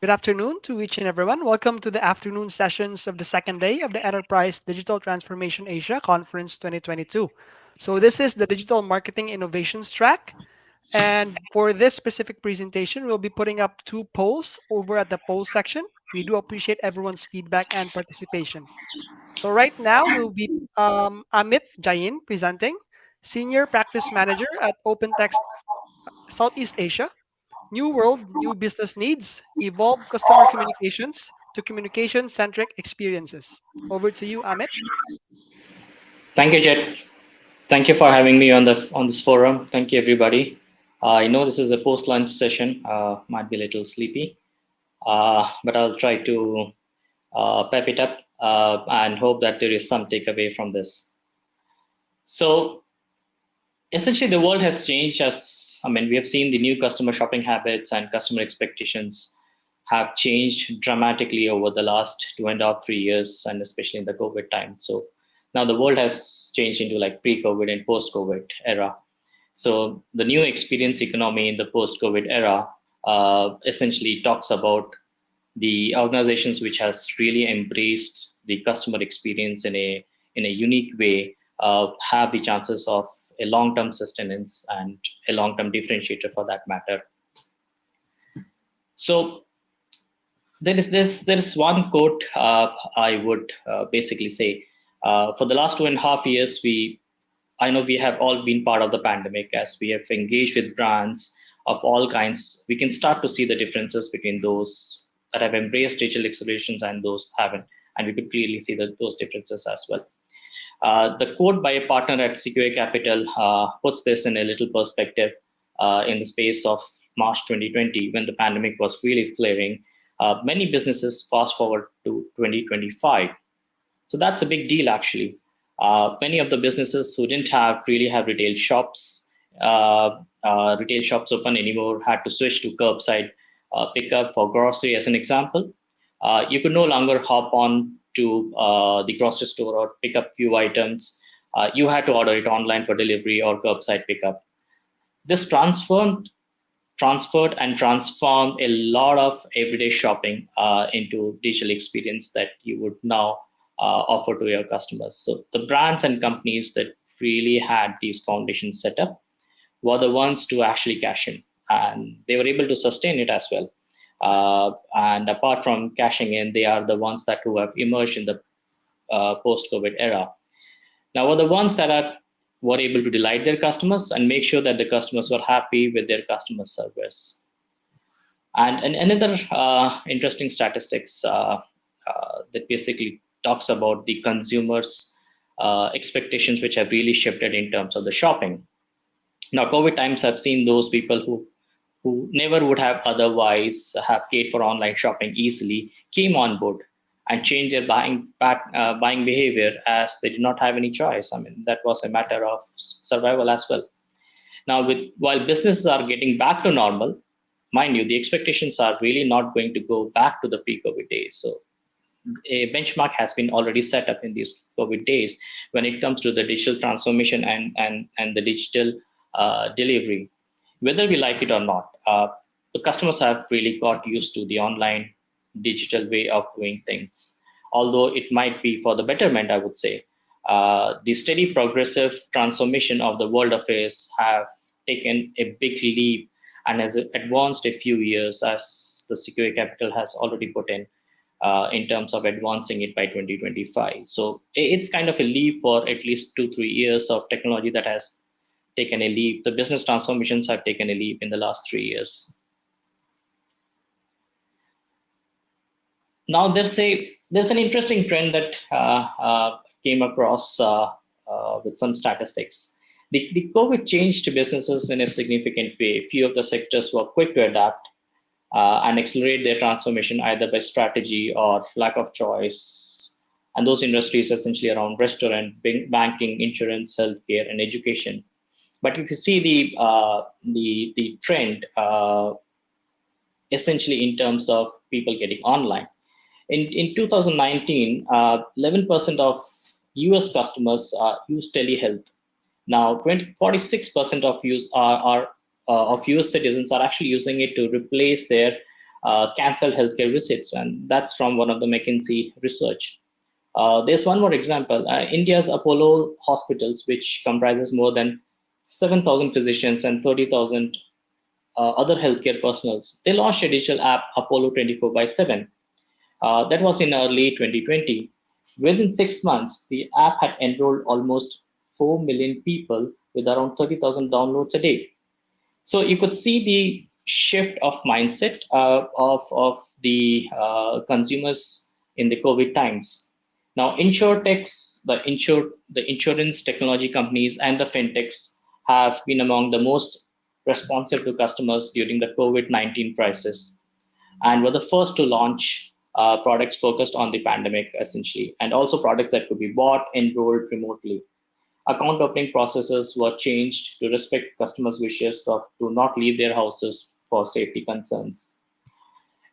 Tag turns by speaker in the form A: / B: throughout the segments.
A: Good afternoon to each and everyone. Welcome to the afternoon sessions of the second day of the Enterprise Digital Transformation Asia Conference 2022. So, this is the Digital Marketing Innovations track. And for this specific presentation, we'll be putting up two polls over at the poll section. We do appreciate everyone's feedback and participation. So, right now, we'll be Amit Jain presenting, Senior Practice Manager at OpenText Southeast Asia. New world, new business needs, evolve customer communications to communication centric experiences. Over to you, Amit.
B: Thank you, Jet. Thank you for having me on this forum. Thank you, everybody. I know this is a post-lunch session. Might be a little sleepy, but I'll try to pep it up and hope that there is some takeaway from this. So, essentially, the world has changed. We have seen the new customer shopping habits and customer expectations have changed dramatically over the last 2.5, 3 years, and especially in the COVID time. So now the world has changed into like pre-COVID and post-COVID era. So the new experience economy in the post-COVID era essentially talks about the organizations which has really embraced the customer experience in a unique way have the chances of a long-term sustenance and a long-term differentiator for that matter. So there is one quote I would basically say for the last 2.5 years I know we have all been part of the pandemic. As we have engaged with brands of all kinds, we can start to see the differences between those that have embraced digital accelerations and those haven't, and we could clearly see those differences as well. The quote by a partner at CQA Capital puts this in a little perspective in the space of March 2020, when the pandemic was really flaring. Many businesses fast forward to 2025. So that's a big deal, actually. Many of the businesses who didn't really have retail shops open anymore had to switch to curbside pickup for grocery, as an example. You could no longer hop on to the grocery store or pick up few items. You had to order it online for delivery or curbside pickup. This transferred and transformed a lot of everyday shopping into digital experience that you would now offer to your customers. So the brands and companies that really had these foundations set up were the ones to actually cash in, and they were able to sustain it as well. And apart from cashing in, they are the ones that who have emerged in the post-COVID era. Now, were the ones that were able to delight their customers and make sure that the customers were happy with their customer service. And another interesting statistics that basically talks about the consumers' expectations, which have really shifted in terms of the shopping. Now, COVID times have seen those people who never would have otherwise have paid for online shopping easily came on board and changed their buying behavior, as they did not have any choice. I mean, that was a matter of survival as well. Now, while businesses are getting back to normal, mind you, the expectations are really not going to go back to the pre-COVID days. So a benchmark has been already set up in these COVID days when it comes to the digital transformation and the digital delivery. Whether we like it or not, the customers have really got used to the online digital way of doing things. Although it might be for the betterment, I would say. The steady progressive transformation of the world affairs have taken a big leap and has advanced a few years, as the CQA Capital has already put in terms of advancing it by 2025. So it's kind of a leap for at least 2, 3 years of technology that has taken a leap. The business transformations have taken a leap in the last 3 years. Now there's an interesting trend that came across with some statistics. The COVID changed businesses in a significant way. Few of the sectors were quick to adapt and accelerate their transformation either by strategy or lack of choice. And those industries essentially around restaurant, banking, insurance, healthcare, and education. But if you see the trend, essentially in terms of people getting online, in 2019, 11% of US customers use telehealth. Now, 46% of US citizens are actually using it to replace their canceled healthcare visits, and that's from one of the McKinsey research. There's one more example. India's Apollo hospitals, which comprises more than 7,000 physicians and 30,000 other healthcare personals, they launched a digital app, Apollo 24 by 7. That was in early 2020. Within 6 months, the app had enrolled almost 4 million people with around 30,000 downloads a day. So you could see the shift of mindset of the consumers in the COVID times. Now, insurtechs, the insurance technology companies and the fintechs have been among the most responsive to customers during the COVID-19 crisis, and were the first to launch products focused on the pandemic, essentially, and also products that could be bought, enrolled remotely. Account opening processes were changed to respect customers' wishes of to not leave their houses for safety concerns.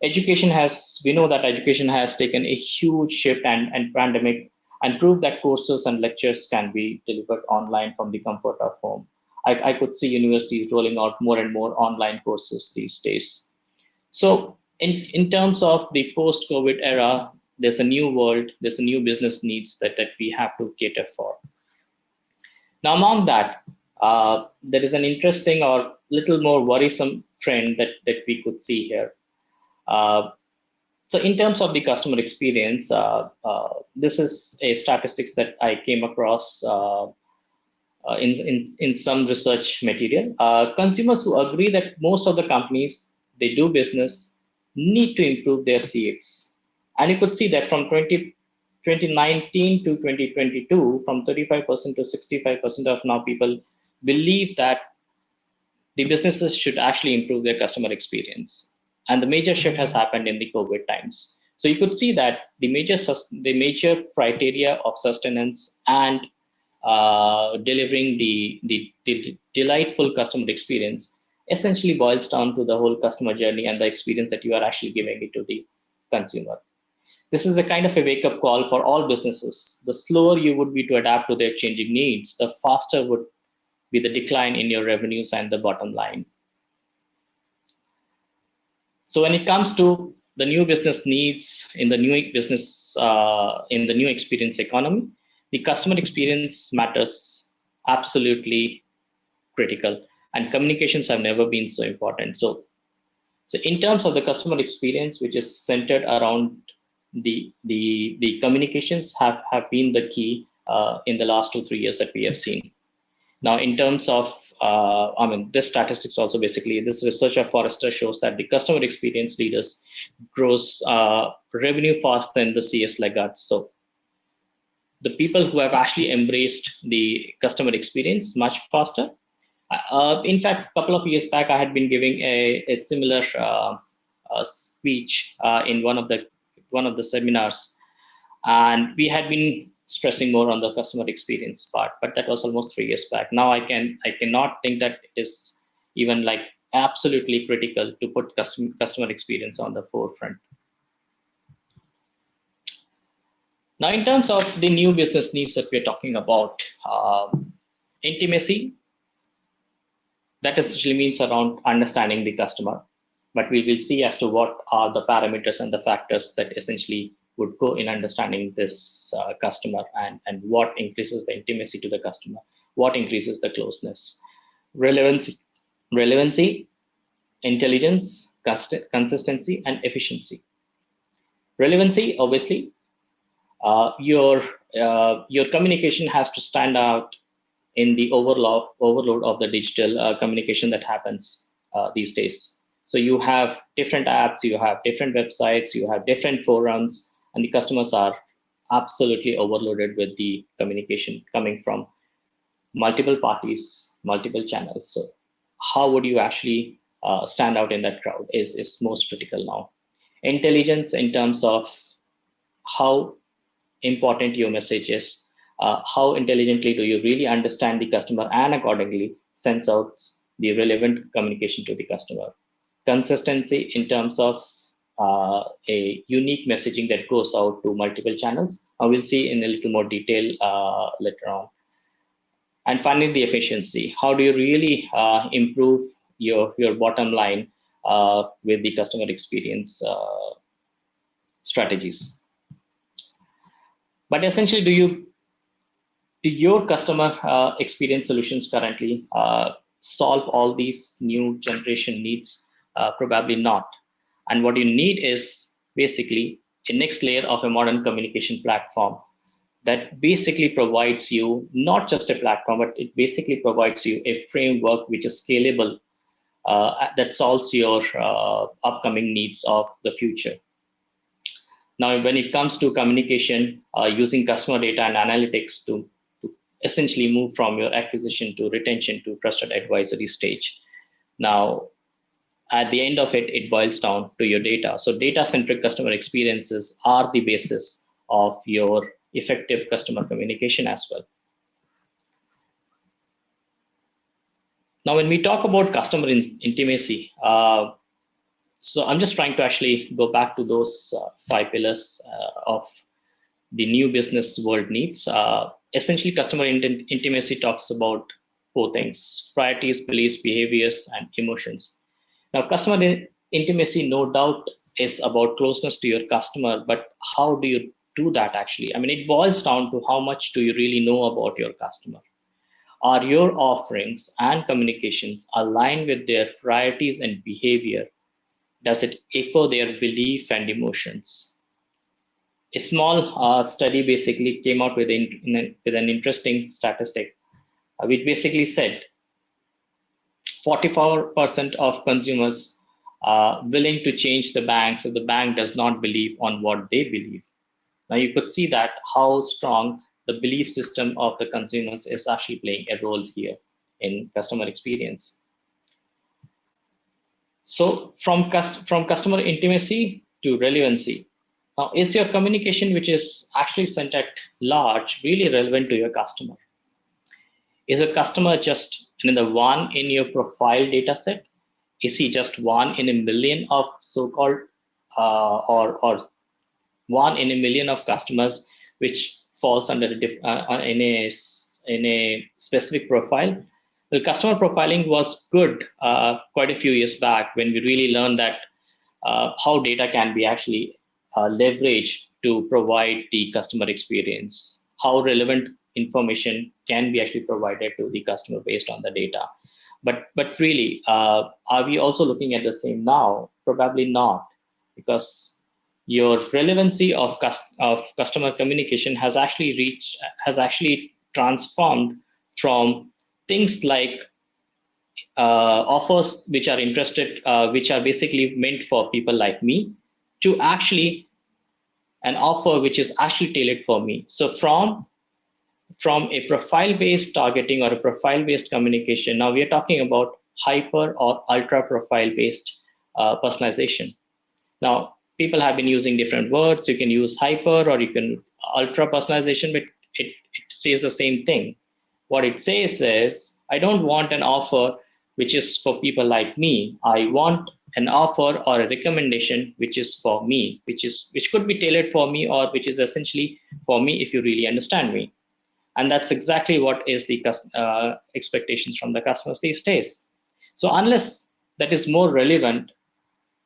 B: We know that education has taken a huge shift and pandemic and proved that courses and lectures can be delivered online from the comfort of home. I could see universities rolling out more and more online courses these days. So in terms of the post-COVID era, there's a new world, there's a new business needs that we have to cater for. Now, among that, there is an interesting or little more worrisome trend that we could see here. So in terms of the customer experience, this is a statistics that I came across in some research material. Consumers who agree that most of the companies they do business need to improve their CX. And you could see that from 2019 to 2022, from 35% to 65% of now people believe that the businesses should actually improve their customer experience. And the major shift has happened in the COVID times. So you could see that the major criteria of sustenance and delivering the delightful customer experience essentially boils down to the whole customer journey and the experience that you are actually giving it to the consumer. This is a kind of a wake-up call for all businesses. The slower you would be to adapt to their changing needs, the faster would be the decline in your revenues and the bottom line. So when it comes to the new business needs in the new business, in the new experience economy, the customer experience matters absolutely critical, and communications have never been so important. So in terms of the customer experience, which is centered around the communications have been the key in the last 2-3 years that we have seen. Now, in terms of, this statistics also basically, this research of Forrester shows that the customer experience leaders grows revenue faster than the CS laggards. So the people who have actually embraced the customer experience much faster. In fact, a couple of years back, I had been giving a similar speech in one of the seminars, and we had been stressing more on the customer experience part, but that was almost 3 years back. Now I cannot think that is even like absolutely critical to put customer experience on the forefront. Now, in terms of the new business needs that we're talking about, intimacy, that essentially means around understanding the customer, but we will see as to what are the parameters and the factors that essentially would go in understanding this customer and what increases the intimacy to the customer, what increases the closeness. Relevancy, intelligence, consistency, and efficiency. Relevancy, obviously, your communication has to stand out in the overload of the digital communication that happens these days. So you have different apps, you have different websites, you have different forums, and the customers are absolutely overloaded with the communication coming from multiple parties, multiple channels. So how would you actually stand out in that crowd is most critical now. Intelligence in terms of how important your message is, how intelligently do you really understand the customer and accordingly sends out the relevant communication to the customer. Consistency in terms of a unique messaging that goes out to multiple channels. We'll see in a little more detail later on. And finally, the efficiency. How do you really improve your bottom line with the customer experience strategies. But essentially, do your customer experience solutions currently solve all these new generation needs? Probably not. And what you need is basically a next layer of a modern communication platform that basically provides you not just a platform, but it basically provides you a framework which is scalable, that solves your upcoming needs of the future. Now, when it comes to communication, using customer data and analytics to essentially move from your acquisition to retention to trusted advisory stage. Now, at the end of it, it boils down to your data. So data-centric customer experiences are the basis of your effective customer communication as well. Now, when we talk about customer intimacy, so I'm just trying to actually go back to those 5 pillars of the new business world needs. Essentially, customer intimacy talks about 4 things: priorities, beliefs, behaviors, and emotions. Now, customer intimacy, no doubt, is about closeness to your customer, but how do you do that actually? I mean, it boils down to how much do you really know about your customer? Are your offerings and communications aligned with their priorities and behavior? Does it echo their belief and emotions? A small study basically came out with an interesting statistic, which basically said 44% of consumers are willing to change the bank so the bank does not believe on what they believe. Now you could see that how strong the belief system of the consumers is actually playing a role here in customer experience. So from customer intimacy to relevancy. Now, is your communication, which is actually sent at large, really relevant to your customer? Is a customer just another one in your profile data set? Is he just one in a million of so-called or one in a million of customers which falls under in a specific profile? The customer profiling was good quite a few years back when we really learned that how data can be actually leveraged to provide the customer experience, how relevant information can be actually provided to the customer based on the data. But really, are we also looking at the same now? Probably not, because your relevancy of customer communication has actually transformed from things like offers which are which are basically meant for people like me, to actually an offer which is actually tailored for me. So from a profile-based targeting or a profile-based communication, now we are talking about hyper or ultra profile-based personalization. Now, people have been using different words. You can use hyper or you can ultra personalization, but it says the same thing. What it says is, I don't want an offer which is for people like me. I want an offer or a recommendation which is for me, which could be tailored for me, or which is essentially for me if you really understand me. And that's exactly what is the expectations from the customers these days. So unless that is more relevant,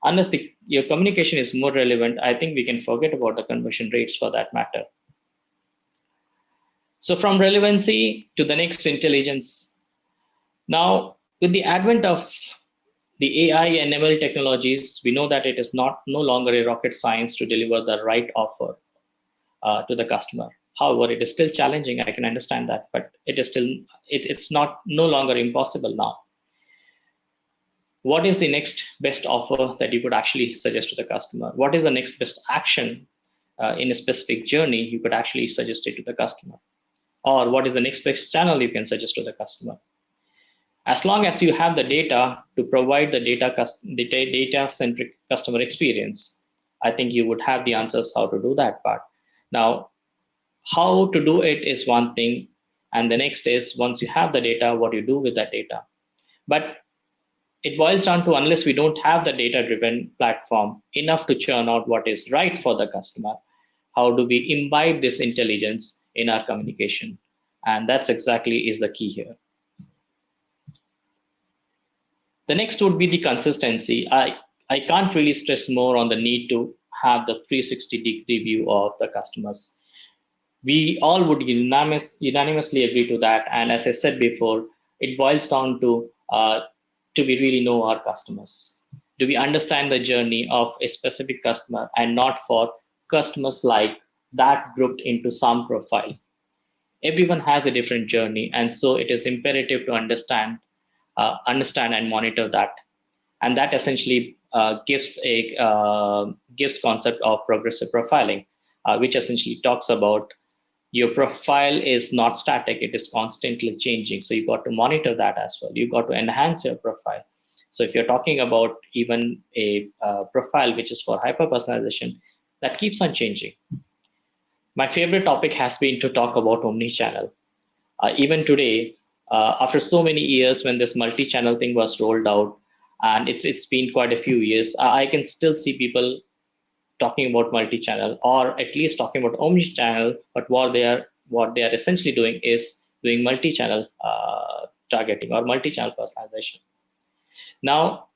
B: unless your communication is more relevant, I think we can forget about the conversion rates for that matter. So from relevancy to the next, intelligence. Now, with the advent of the AI and ML technologies, we know that it is no longer a rocket science to deliver the right offer to the customer. However, it is still challenging. I can understand that, but it's no longer impossible now. What is the next best offer that you could actually suggest to the customer? What is the next best action in a specific journey you could actually suggest it to the customer? Or what is the next best channel you can suggest to the customer? As long as you have the data to provide the data-centric customer experience, I think you would have the answers how to do that part. Now, how to do it is one thing, and the next is, once you have the data, what you do with that data. But it boils down to, unless we don't have the data-driven platform enough to churn out what is right for the customer, how do we imbibe this intelligence in our communication? And that's exactly is the key here. The next would be the consistency. I can't really stress more on the need to have the 360-degree view of the customers. We all would unanimously agree to that. And as I said before, it boils down to do we really know our customers? Do we understand the journey of a specific customer and not for customers like that grouped into some profile? Everyone has a different journey, and so it is imperative to understand and monitor that. And that essentially gives concept of progressive profiling, which essentially talks about your profile is not static, it is constantly changing, so you got to monitor that as well. You got to enhance your profile. So if you're talking about even a profile which is for hyper personalization, that keeps on changing. My favorite topic has been to talk about omni-channel. Even today, after so many years when this multi-channel thing was rolled out, and it's been quite a few years, I can still see people talking about multi-channel, or at least talking about omni-channel. But what they are essentially doing is doing multi-channel targeting or multi-channel personalization. Now,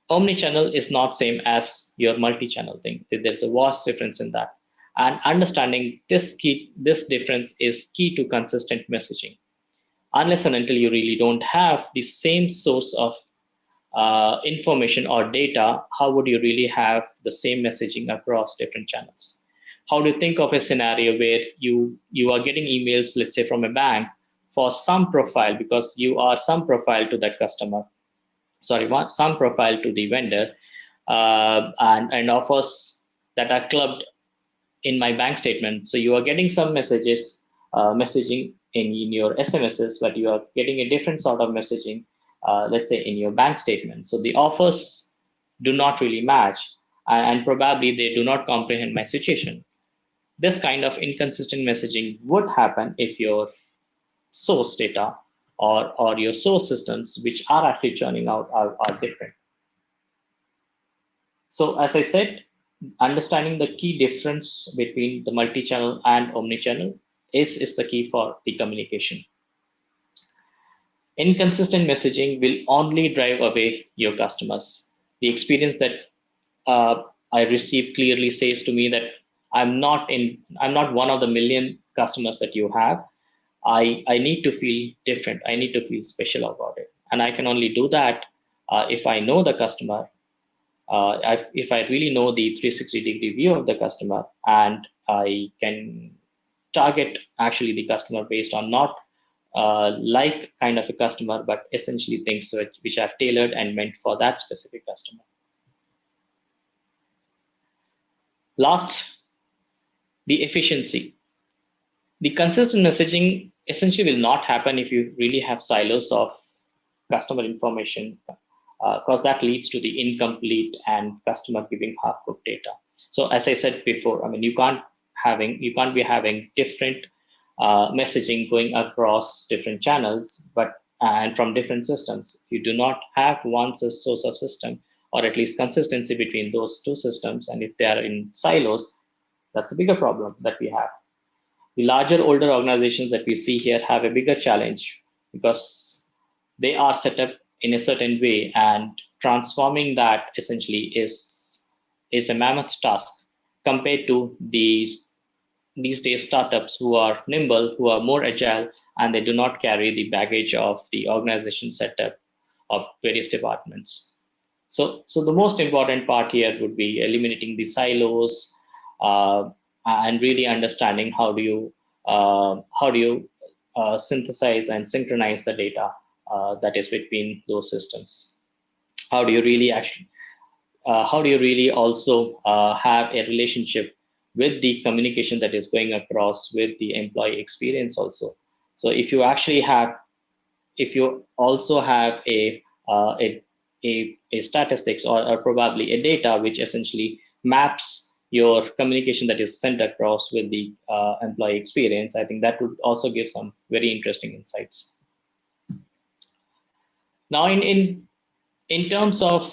B: omni-channel is not same as your multi-channel thing. There's a vast difference in that, and understanding this difference is key to consistent messaging. Unless and until you really don't have the same source of information or data, how would you really have the same messaging across different channels? How do you think of a scenario where you are getting emails, let's say from a bank, for some profile, because you are some profile to that customer, sorry, some profile to the vendor, and offers that are clubbed in my bank statement. So you are getting some messaging in your SMSs, but you are getting a different sort of messaging, let's say in your bank statement. So the offers do not really match, and probably they do not comprehend my situation. This kind of inconsistent messaging would happen if your source data or your source systems, which are actually churning out, are different. So as I said, understanding the key difference between the multi-channel and omni-channel is the key for the communication. Inconsistent messaging will only drive away your customers. The experience that I receive clearly says to me that I'm not one of the million customers that you have. I need to feel different. I need to feel special about it. And I can only do that if I know the customer, if I really know the 360-degree view of the customer, and I can target actually the customer based on not like kind of a customer, but essentially things which are tailored and meant for that specific customer. Last, the efficiency. The consistent messaging essentially will not happen if you really have silos of customer information, because that leads to the incomplete and customer giving half-cooked data. So as I said before, I mean, you can't be having different messaging going across different channels, and from different systems. If you do not have one source of system, or at least consistency between those two systems, and if they are in silos, that's a bigger problem that we have. The larger, older organizations that we see here have a bigger challenge because they are set up in a certain way, and transforming that essentially is a mammoth task compared to these days startups who are nimble, who are more agile, and they do not carry the baggage of the organization setup of various departments. So the most important part here would be eliminating the silos, and really understanding how do you synthesize and synchronize the data that is between those systems. How do you really also have a relationship with the communication that is going across with the employee experience also. So if you also have a statistics or probably a data which essentially maps your communication that is sent across with the employee experience, I think that would also give some very interesting insights. Now, in terms of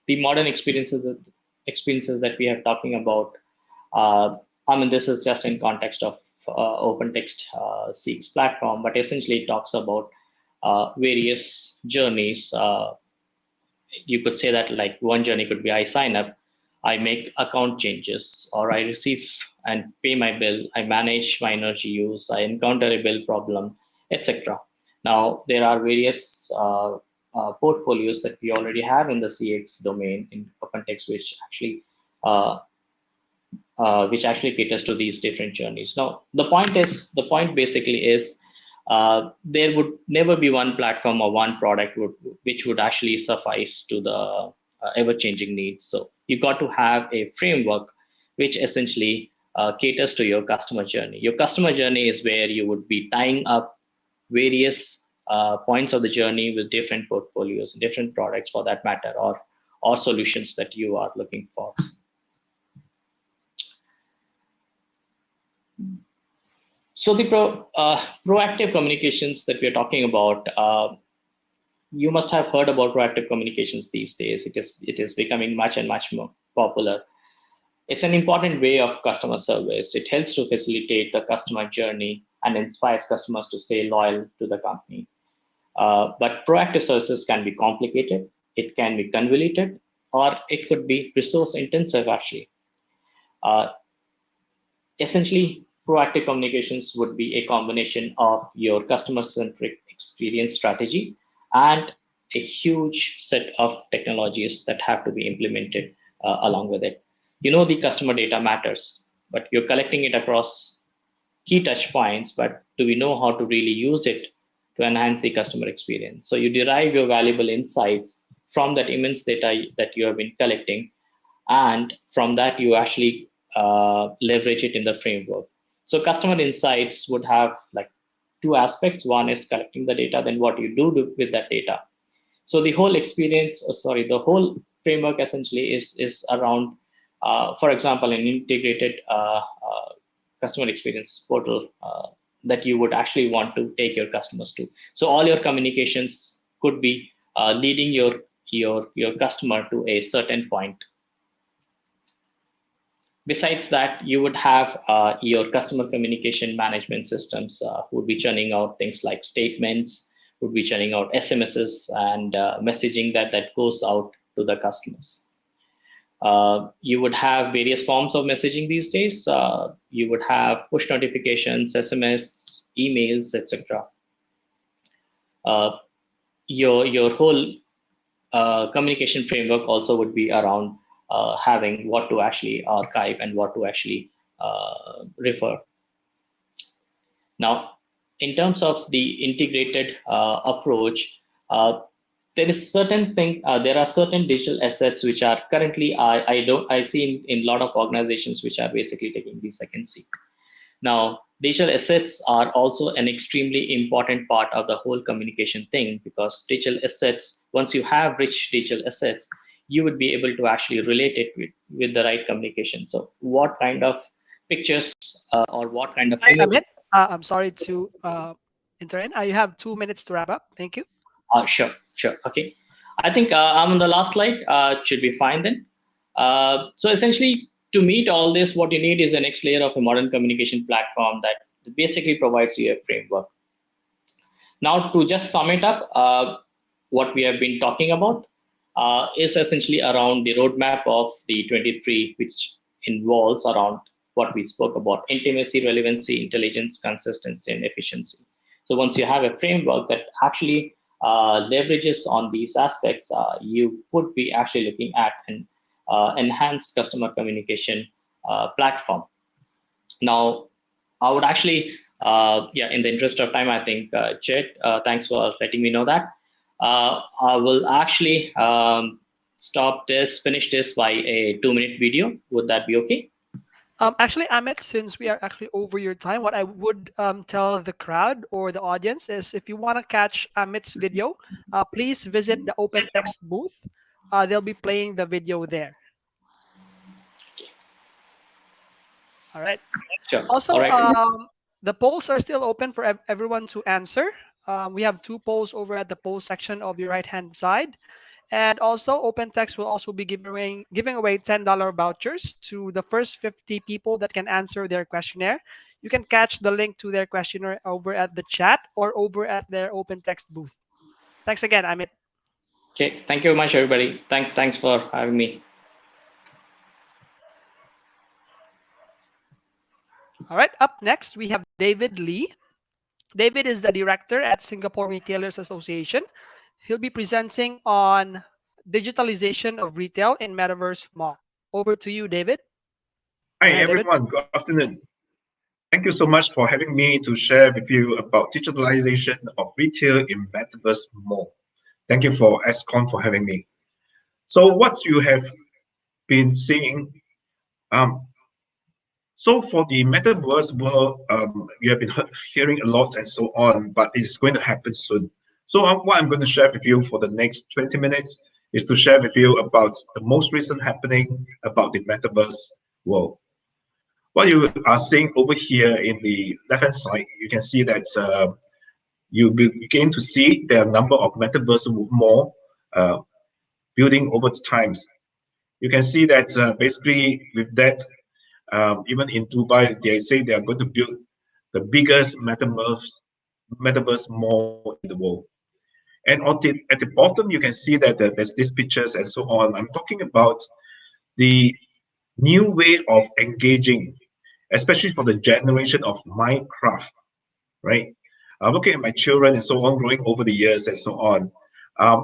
B: the modern experiences that we are talking about, I mean, this is just in context of OpenText Seek's platform, but essentially it talks about various journeys you could say that like one journey could be I sign up, I make account changes, or I receive and pay my bill, I manage my energy use, I encounter a bill problem, etc. Now there are various portfolios that we already have in the CX domain in context, uh, which actually caters to these different journeys. Now, the point basically is there would never be one platform or one product which would actually suffice to the ever-changing needs. So you got to have a framework which essentially caters to your customer journey. Your customer journey is where you would be tying up various points of the journey with different portfolios, different products for that matter, or solutions that you are looking for. So the proactive communications that we are talking about, you must have heard about proactive communications these days. It is becoming much and much more popular. It's an important way of customer service. It helps to facilitate the customer journey and inspires customers to stay loyal to the company. But proactive services can be complicated, it can be convoluted, or it could be resource intensive actually. Uh, Essentially, proactive communications would be a combination of your customer centric experience strategy and a huge set of technologies that have to be implemented along with it. You know, the customer data matters, but you're collecting it across key touch points, but do we know how to really use it to enhance the customer experience? So you derive your valuable insights from that immense data that you have been collecting, and from that you actually leverage it in the framework. So customer insights would have like two aspects. One is collecting the data, then what you do with that data. So the whole experience, the whole framework essentially is around, for example, an integrated customer experience portal that you would actually want to take your customers to. So all your communications could be leading your customer to a certain point. Besides that, you would have your customer communication management systems would be churning out things like statements, would be churning out SMSs and messaging that goes out to the customers. You would have various forms of messaging these days. You would have push notifications, SMS, emails, etc. Your whole communication framework also would be around having what to actually archive and what to actually refer. Now, in terms of the integrated approach, there is certain thing. There are certain digital assets which are currently I see in a lot of organizations which are basically taking the second seat. Now, digital assets are also an extremely important part of the whole communication thing, because digital assets, once you have rich digital assets, you would be able to actually relate it with the right communication. So what kind of pictures or what kind of
A: Hi,
B: image?
A: Amit. I'm sorry to interrupt. You have 2 minutes to wrap up. Thank you.
B: Sure. Okay. I think I'm on the last slide. Should be fine then. So essentially, to meet all this, what you need is the next layer of a modern communication platform that basically provides you a framework. Now, to just sum it up, what we have been talking about is essentially around the roadmap of the 23, which involves around what we spoke about: intimacy, relevancy, intelligence, consistency, and efficiency. So once you have a framework that actually leverages on these aspects, you would be actually looking at an enhanced customer communication platform. Now, I would actually, in the interest of time, I think, Chet, thanks for letting me know that. I will actually finish this by a 2-minute video. Would that be okay?
A: Actually, Amit, since we are actually over your time, what I would tell the crowd or the audience is, if you want to catch Amit's video, please visit the Open Text booth. They'll be playing the video there. All right.
B: Sure. All
A: Also,
B: right.
A: the polls are still open for everyone to answer. We have 2 polls over at the poll section of your right-hand side. And also, OpenText will also be giving away $10 vouchers to the first 50 people that can answer their questionnaire. You can catch the link to their questionnaire over at the chat or over at their OpenText booth. Thanks again, Amit.
B: Okay, thank you very much, everybody. Thanks for having me.
A: All right, up next we have David Lee. David is the director at Singapore Retailers Association. He'll be presenting on digitalization of retail in Metaverse Mall. Over to you, David. Go
C: Hi,
A: ahead, David.
C: everyone. Good afternoon. Thank you so much for having me to share with you about digitalization of retail in Metaverse Mall. Thank you for ESCON for having me. So what you have been seeing, um, so for the Metaverse world, you have been hearing a lot and so on, but it's going to happen soon. So what I'm going to share with you for the next 20 minutes is to share with you about the most recent happening about the Metaverse world. What you are seeing over here in the left-hand side, you can see that you begin to see the number of metaverse mall uh, building over the times. You can see that basically with that, even in Dubai, they say they are going to build the biggest metaverse mall in the world. And at the bottom, you can see that there's these pictures and so on. I'm talking about the new way of engaging, especially for the generation of Minecraft, right? Looking at my children and so on, growing over the years and so on,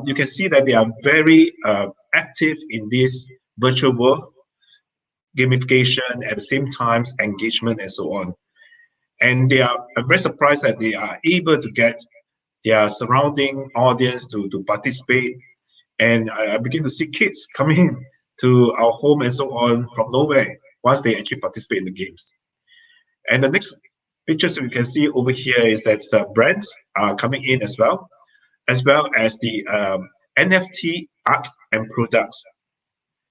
C: you can see that they are very active in this virtual world, gamification, at the same time, engagement and so on. And I'm very surprised that they are able to get their surrounding audience to participate. And I begin to see kids coming to our home and so on from nowhere once they actually participate in the games. And the next pictures we can see over here is that the brands are coming in as well as the NFT art and products.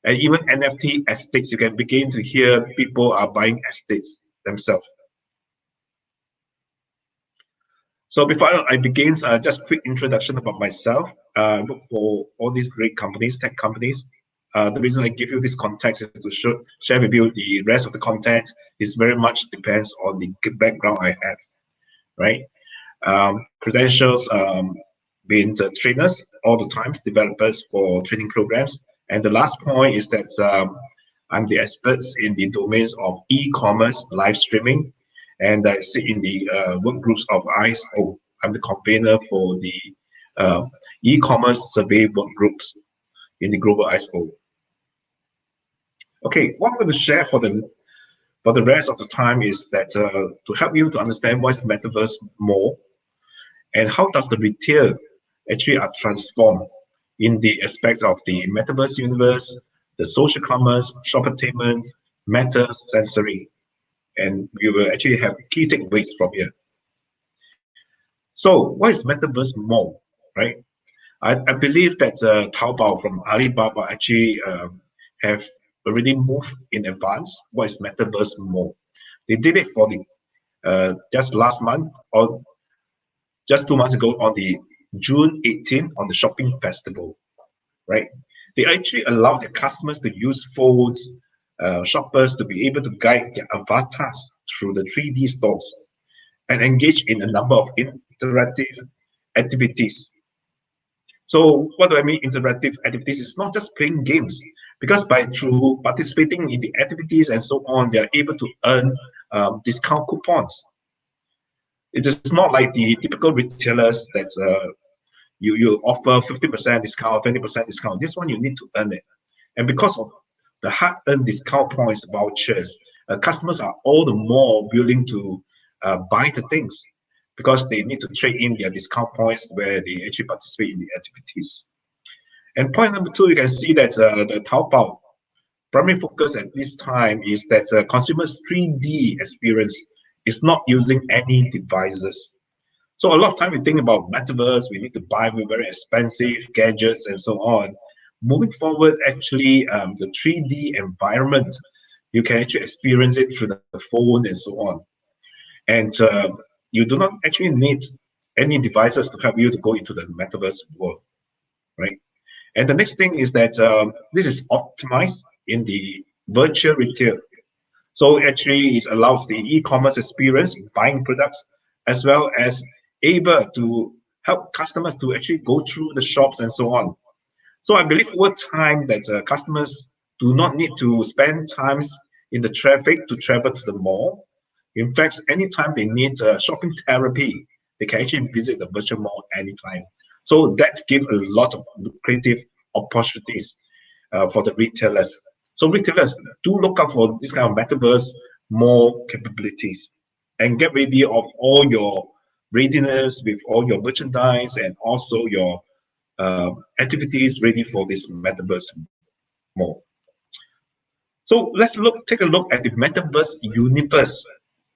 C: And even NFT estates, you can begin to hear people are buying estates themselves. So before I begin, just quick introduction about myself. I work for all these great companies, tech companies. The reason I give you this context is to share with you the rest of the content is very much depends on the background I have, right? Credentials, being the trainers all the times, developers for training programs. And the last point is that I'm the experts in the domains of e-commerce live streaming, and I sit in the work groups of ISO. I'm the convener for the uh, e-commerce survey work groups in the global ISO. Okay, what I'm going to share for the rest of the time is that to help you to understand what's metaverse more and how does the retail actually are transformed in the aspects of the metaverse universe, the social commerce, shoppertainment, meta sensory, and we will actually have key takeaways from here. So, what is metaverse mall, right? I believe that Taobao from Alibaba actually have already moved in advance. What is metaverse mall? They did it for the just last month or just 2 months ago on the June 18th on the shopping festival, right? They actually allow their customers to use phones, shoppers to be able to guide their avatars through the 3D stores and engage in a number of interactive activities. So what do I mean interactive activities? It's not just playing games, because by through participating in the activities and so on, they are able to earn discount coupons. It is not like the typical retailers that you offer 50% discount, 20% discount. This one you need to earn it. And because of the hard-earned discount points vouchers, customers are all the more willing to buy the things because they need to trade in their discount points where they actually participate in the activities. And point number two, you can see that the Taobao primary focus at this time is that consumers' 3D experience is not using any devices. So a lot of time we think about metaverse, we need to buy very expensive gadgets and so on. Moving forward, actually, the 3D environment, you can actually experience it through the phone and so on. And you do not actually need any devices to help you to go into the metaverse world, right? And the next thing is that this is optimized in the virtual retail. So actually, it allows the e-commerce experience, buying products, as well as able to help customers to actually go through the shops and so on. So I believe over time that customers do not need to spend times in the traffic to travel to the mall. In fact, anytime they need shopping therapy, they can actually visit the virtual mall anytime. So that gives a lot of creative opportunities for the retailers. So retailers do look out for this kind of metaverse mall capabilities and get ready of all your readiness with all your merchandise and also your activities ready for this metaverse mall. So take a look at the metaverse universe.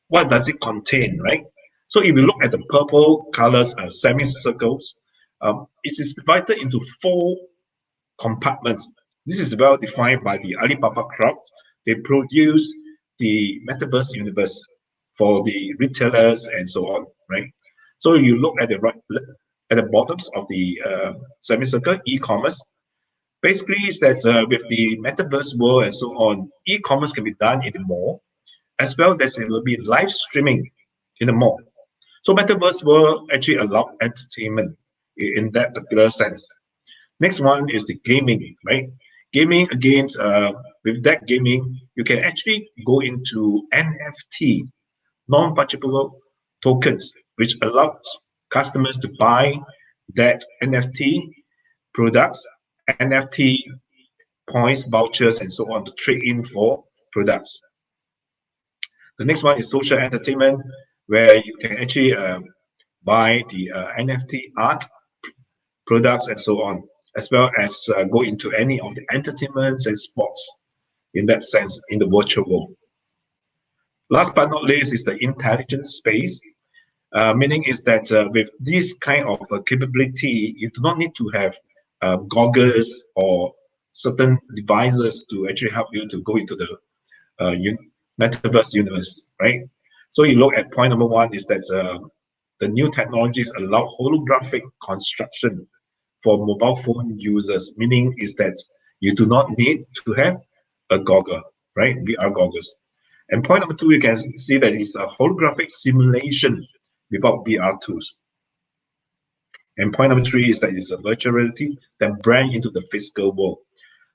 C: What does it contain, right? So if you look at the purple colors semicircles, it is divided into 4 compartments. This is well defined by the Alibaba crowd. They produce the metaverse universe for the retailers and so on, right? So you look at the right at the bottoms of the semicircle, e-commerce. Basically, is that with the metaverse world and so on, e-commerce can be done in the mall, as well as it will be live streaming in the mall. So metaverse will actually allow entertainment in that particular sense. Next one is the gaming, right? Gaming again, with that gaming, you can actually go into NFT, non-fungible tokens, which allows customers to buy that NFT products, NFT points, vouchers, and so on to trade in for products. The next one is social entertainment, where you can actually buy the NFT art products and so on, as well as go into any of the entertainments and sports in that sense in the virtual world. Last but not least is the intelligent space, meaning is that with this kind of capability, you do not need to have goggles or certain devices to actually help you to go into the metaverse universe, right? So you look at point number 1 is that the new technologies allow holographic construction for mobile phone users, meaning is that you do not need to have a goggle, right? VR goggles. And point number 2, you can see that it's a holographic simulation without VR tools. And point number 3 is that it's a virtual reality that brand into the physical world.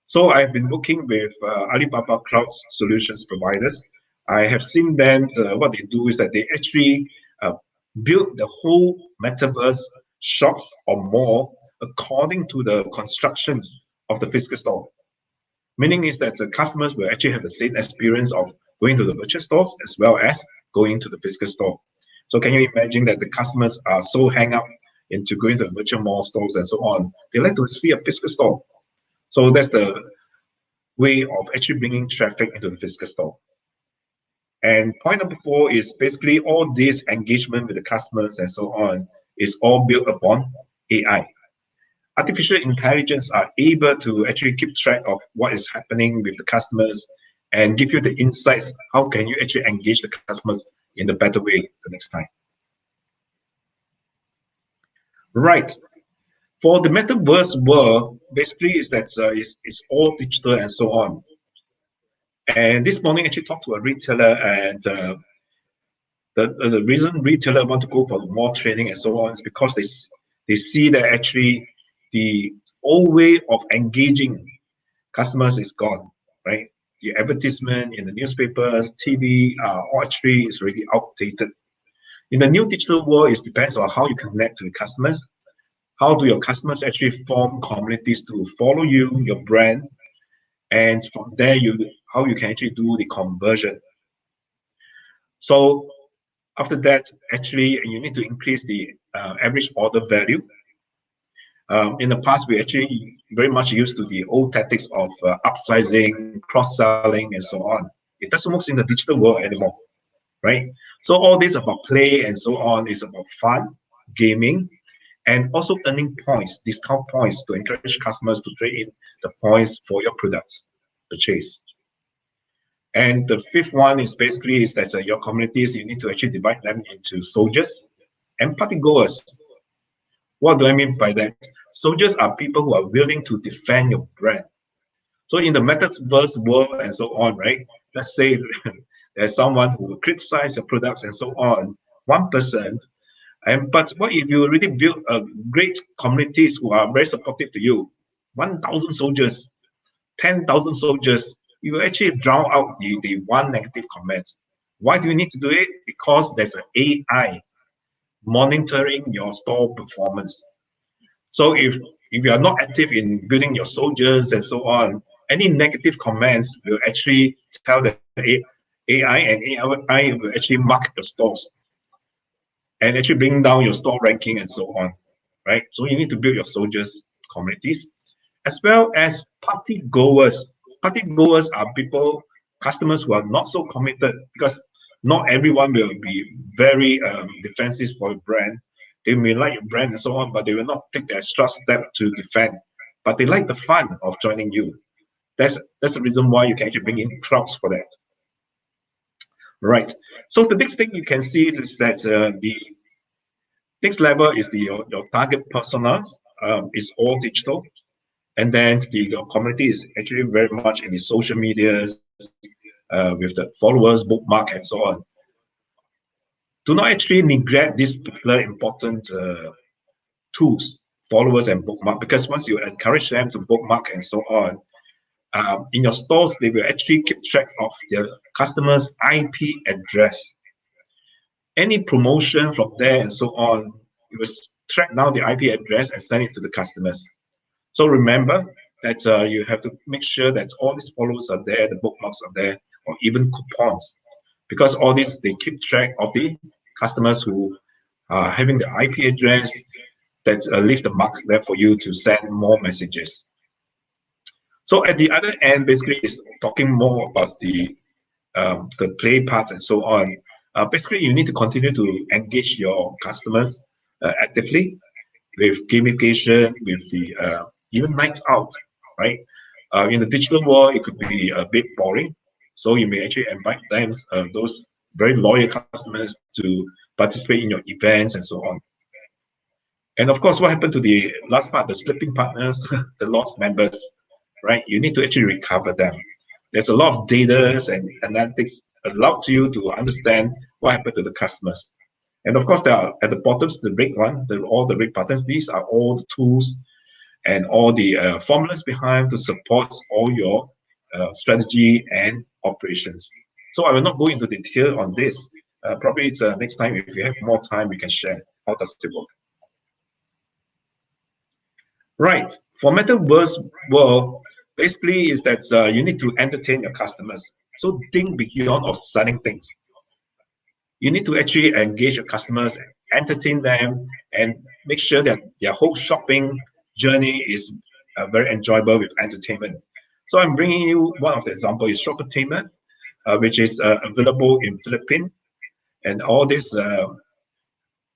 C: So I've been working with Alibaba Cloud Solutions providers. I have seen them, what they do is that they actually build the whole metaverse shops or mall according to the constructions of the physical store. Meaning is that the customers will actually have the same experience of going to the virtual stores as well as going to the physical store. So can you imagine that the customers are so hang up into going to the virtual mall stores and so on? They like to see a physical store. So that's the way of actually bringing traffic into the physical store. And point number 4 is basically all this engagement with the customers and so on is all built upon AI. Artificial intelligence are able to actually keep track of what is happening with the customers and give you the insights. How can you actually engage the customers in a better way the next time? Right. For the metaverse world, basically is that it's all digital and so on. And this morning, I actually talked to a retailer, and the reason retailer want to go for more training and so on is because they see that actually the old way of engaging customers is gone, right? The advertisement in the newspapers, TV, all actually is really outdated. In the new digital world, it depends on how you connect to the customers. How do your customers actually form communities to follow you, your brand, and from there, how you can actually do the conversion. So after that, actually, you need to increase the average order value. In the past, we actually very much used to the old tactics of upsizing, cross-selling, and so on. It doesn't work in the digital world anymore, right? So all this about play and so on is about fun, gaming, and also earning points, discount points to encourage customers to trade in the points for your products purchase. And the 5th one is basically is that your communities, you need to actually divide them into soldiers and party goers. What do I mean by that? Soldiers are people who are willing to defend your brand. So in the metaverse world and so on, right? Let's say there's someone who will criticize your products and so on, 1%. But what if you already build a great communities who are very supportive to you? 1,000 soldiers, 10,000 soldiers, you will actually drown out the one negative comment. Why do you need to do it? Because there's an AI monitoring your store performance. So if you are not active in building your soldiers and so on, any negative comments will actually tell the AI, and AI will actually mark your stores and actually bring down your store ranking and so on, right? So you need to build your soldiers communities, as well as party goers. Party goers are people, customers who are not so committed, because not everyone will be very defensive for a brand. They may like your brand and so on, but they will not take the extra step to defend. But they like the fun of joining you. That's the reason why you can actually bring in crowds for that. Right. So the next thing you can see is that the next level is your target personas is all digital, and then your community is actually very much in the social medias with the followers, bookmark, and so on. Do not actually neglect these particular important tools, followers and bookmark, because once you encourage them to bookmark and so on, in your stores, they will actually keep track of their customers' IP address. Any promotion from there and so on, you will track down the IP address and send it to the customers. So remember that you have to make sure that all these followers are there, the bookmarks are there, or even coupons, because all this, they keep track of the customers who are having the IP address that leave the mark there for you to send more messages. So at the other end, basically, is talking more about the play part and so on. Basically, you need to continue to engage your customers actively with gamification, with the even night out, right? In the digital world, it could be a bit boring, so you may actually invite them, those very loyal customers, to participate in your events and so on. And of course, what happened to the last part, the slipping partners, the lost members, right? You need to actually recover them. There's a lot of data and analytics allowed to you to understand what happened to the customers. And of course, there are at the bottom, the red one, all the red buttons. These are all the tools and all the formulas behind to support all your strategy and operations. So I will not go into detail on this. Probably it's next time, if you have more time, we can share how does it work. Right. For metaverse world, basically is that you need to entertain your customers. So think beyond of selling things. You need to actually engage your customers, entertain them, and make sure that their whole shopping journey is very enjoyable with entertainment. So I'm bringing you one of the example is Shoppertainment, which is available in Philippines, and all these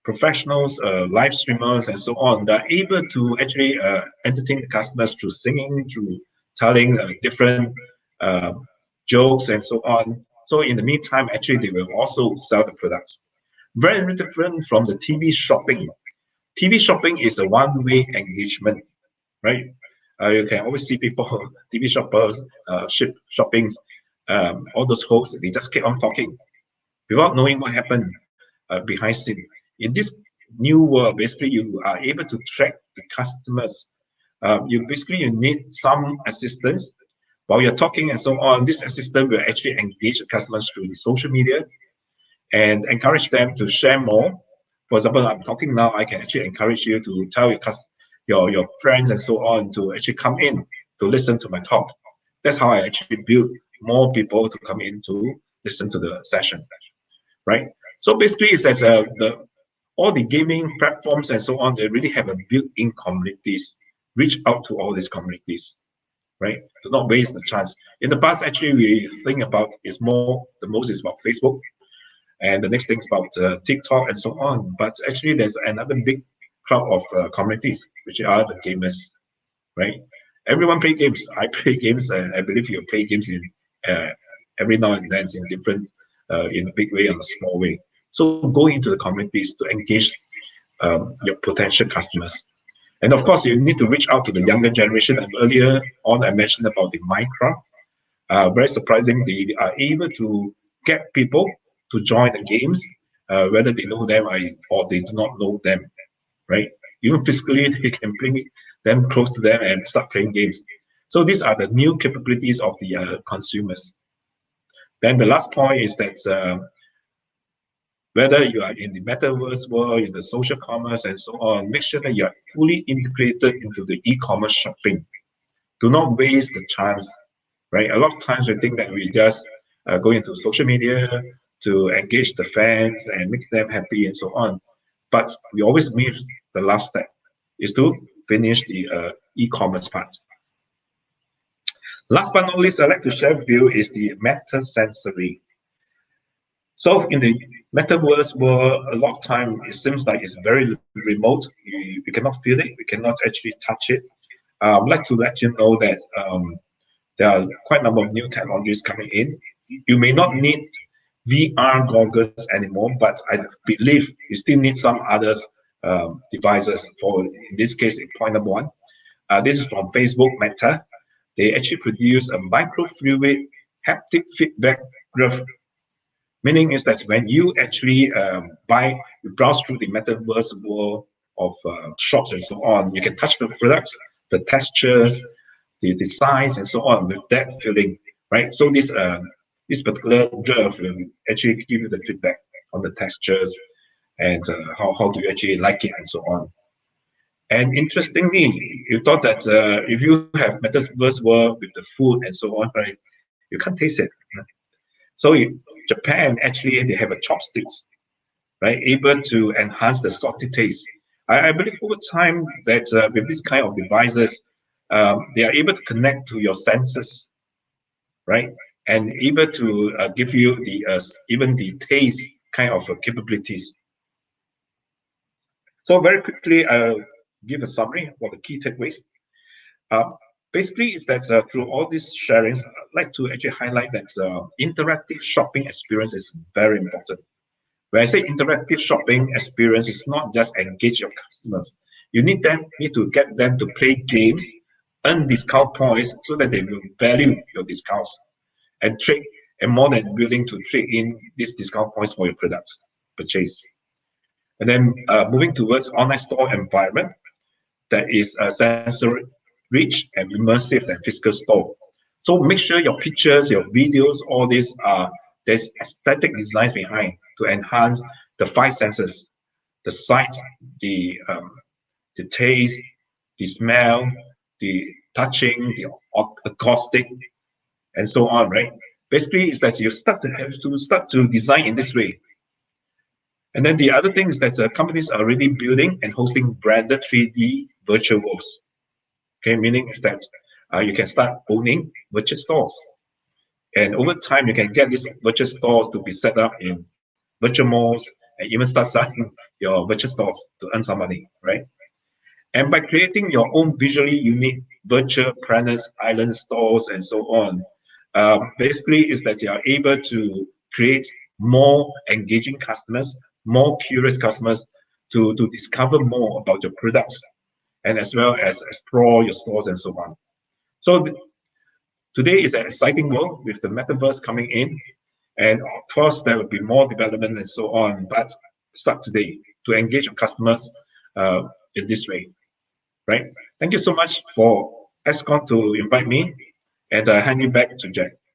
C: professionals, live streamers, and so on, they're able to actually entertain the customers through singing, through telling different jokes, and so on. So in the meantime, actually, they will also sell the products. Very different from the TV shopping. TV shopping is a one-way engagement, right? You can always see people, TV shoppers, shoppings, all those hosts, they just keep on talking without knowing what happened behind scene. In this new world, basically, you are able to track the customers. You need some assistance while you're talking and so on. This assistant will actually engage the customers through the social media and encourage them to share more. For example, I'm talking now, I can actually encourage you to tell your friends and so on to actually come in to listen to my talk. That's how I actually build more people to come in to listen to the session, right? So basically, it's that all the gaming platforms and so on, they really have a built-in communities. Reach out to all these communities, right? Do not waste the chance. In the past, actually, we think about the most is about Facebook, and the next thing is about TikTok and so on. But actually, there's another big crowd of communities, which are the gamers, right? Everyone play games. I play games, and I believe you play games in every now and then in different, in a big way and a small way. So go into the communities to engage your potential customers. And of course, you need to reach out to the younger generation. And earlier on, I mentioned about the Minecraft. Very surprising, they are able to get people to join the games, whether they know them or they do not know them, right? Even physically, they can then close to them and start playing games. So these are the new capabilities of the consumers. Then the last point is that whether you are in the metaverse world, in the social commerce, and so on, make sure that you are fully integrated into the e-commerce shopping. Do not waste the chance, right? A lot of times we think that we just go into social media to engage the fans and make them happy and so on. But we always miss the last step, is to finish the e-commerce part. Last but not least, I'd like to share with you is the meta sensory. So in the metaverse world, a lot of time it seems like it's very remote. We cannot feel it. We cannot actually touch it. I'd like to let you know that there are quite a number of new technologies coming in. You may not need VR goggles anymore, but I believe you still need some other devices. For in this case, point number one, this is from Facebook Meta. They actually produce a microfluid haptic feedback graph. Meaning is that when you actually you browse through the metaverse world of shops and so on, you can touch the products, the textures, the designs, and so on with that feeling, right? So this particular graph will actually give you the feedback on the textures and how do you actually like it and so on. And interestingly, you thought that if you have metaverse world with the food and so on, right, you can't taste it. So Japan actually they have a chopsticks, right, able to enhance the salty taste. I believe over time that with this kind of devices, they are able to connect to your senses, right, and able to give you the even the taste kind of capabilities. So very quickly, I'll give a summary for the key takeaways. Basically, is that through all these sharings, I'd like to actually highlight that interactive shopping experience is very important. When I say interactive shopping experience, it's not just engage your customers. You need to get them to play games, earn discount points so that they will value your discounts and trade and more than willing to trade in these discount points for your products purchase. And then moving towards online store environment that is sensory rich and immersive than physical store. So make sure your pictures, your videos, all these are there's aesthetic designs behind to enhance the five senses: the sight, the taste, the smell, the touching, the acoustic, and so on. Right? Basically, is that you start to design in this way. And then the other thing is that companies are already building and hosting branded 3D virtual worlds. Okay, meaning is that you can start owning virtual stores. And over time, you can get these virtual stores to be set up in virtual malls and even start selling your virtual stores to earn some money, right? And by creating your own visually unique virtual planets, island stores, and so on, basically is that you are able to create more engaging customers, more curious customers to discover more about your products and as well as explore your stores and so on. So today is an exciting world with the metaverse coming in. And of course, there will be more development and so on, but start today to engage your customers in this way, right? Thank you so much for Escon to invite me, and I hand you back to Jack.